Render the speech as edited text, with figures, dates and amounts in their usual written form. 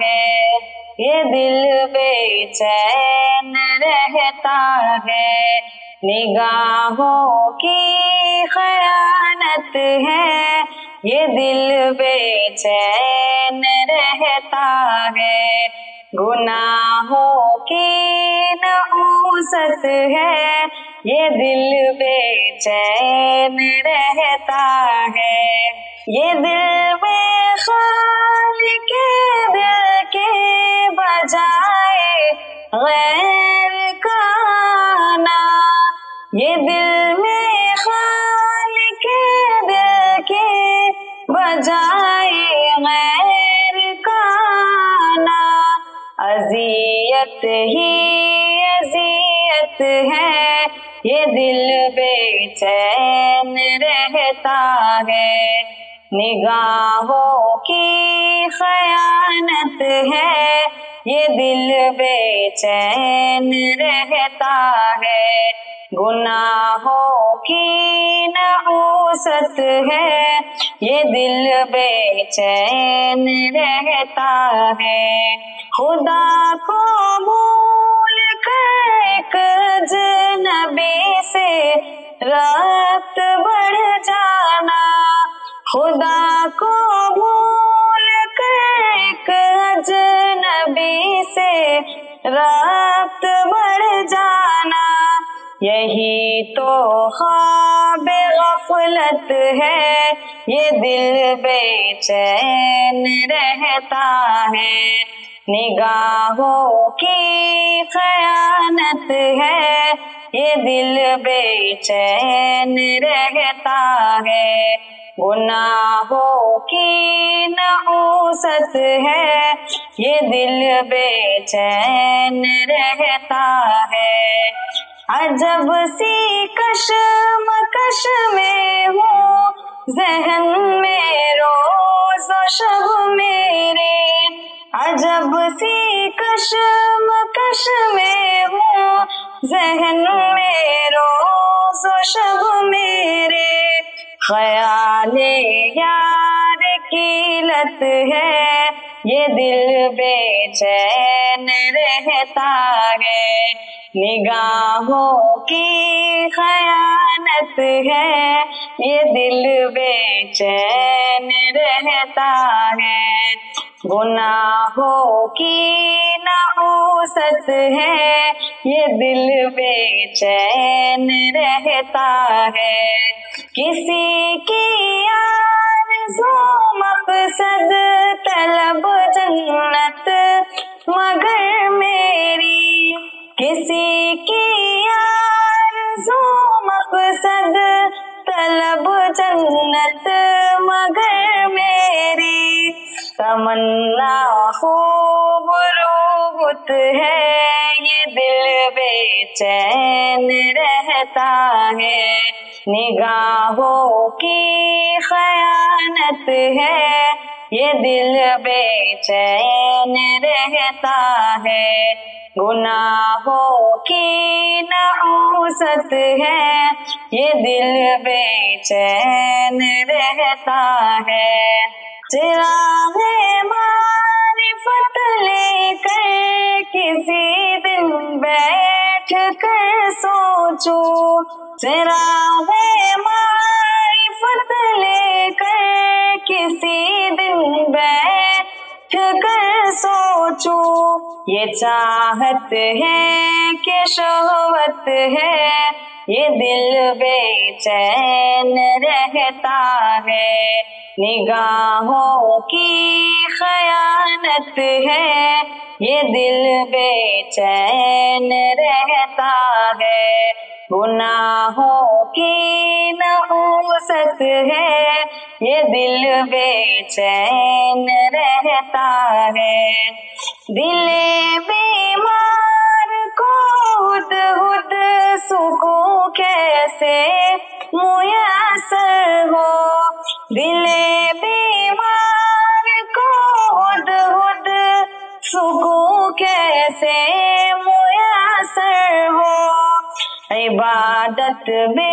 ہے، یہ دل بے چین رہتا ہے، نگاہوں کی خیانت ہے، یہ دل بے چین رہتا ہے، گناہوں کی نحوست ہے، یہ دل بے چین رہتا ہے، یہ دل میں خالق دل کے بجائے غیر کا آنا، یہ دل میں خالق دل کے بجائے غیر کا آنا، اذیت ہی اذیت ہے، یہ دل بے چین رہتا ہے، نگاہوں کی خیانت ہے، یہ دل بے چین رہتا ہے، گناہوں کی نحوست ہے، یہ دل بے چین رہتا ہے، خدا کو بھول کر ایک اجنبی سے ربط بڑھ جانا، خدا کو بھول کر ایک اجنبی سے ربط بڑھ جانا، یہی تو خواب غفلت ہے، یہ دل بے چین رہتا ہے، نگاہوں کی خیانت ہے، یہ دل بے چین رہتا ہے، گناہوں کی نحوست ہے، یہ دل بے چین رہتا ہے، عجب سی کشمکش میں ہوں ذہن میں روز و شب میرے، عجب سی کشمکش میں ہوں ذہن میں روز و شب میرے، خیال یار کی لت ہے، یہ دل بے چین رہتا ہے، نگاہوں کی خیانت ہے، یہ دل بے چین رہتا ہے، گناہوں کی نحوست ہے، یہ دل بے چین رہتا ہے، کسی کی آرزو مقصد طلب جنت مگر میری، کسی کی آرزو مقصد طلب جنت مگر میری، تمنا خوب روبت ہے، یہ دل بے چین رہتا ہے، نگاہوں کی خیانت ہے، یہ دل بے چین رہتا ہے، گناہوں کی نحوست ہے، یہ دل بے چین رہتا ہے، چراغ معرفت لے کر کسی دن بیٹھ کر سوچوں، چراغ معرفت لے کر کسی دن بیٹھ کر سوچوں، یہ چاہت ہے کہ شہوت ہے، یہ دل بے چین رہتا ہے، نگاہوں کی خیانت ہے، یہ دل بے چین رہتا ہے، گناہوں کی نحوست ہے، یہ دل بے چین رہتا ہے، دل بیمار کو ہد ہد سکون کیسے میسر ہو، دل بیمار کو ہد ہد سکون کیسے میسر ہو، عبادت بے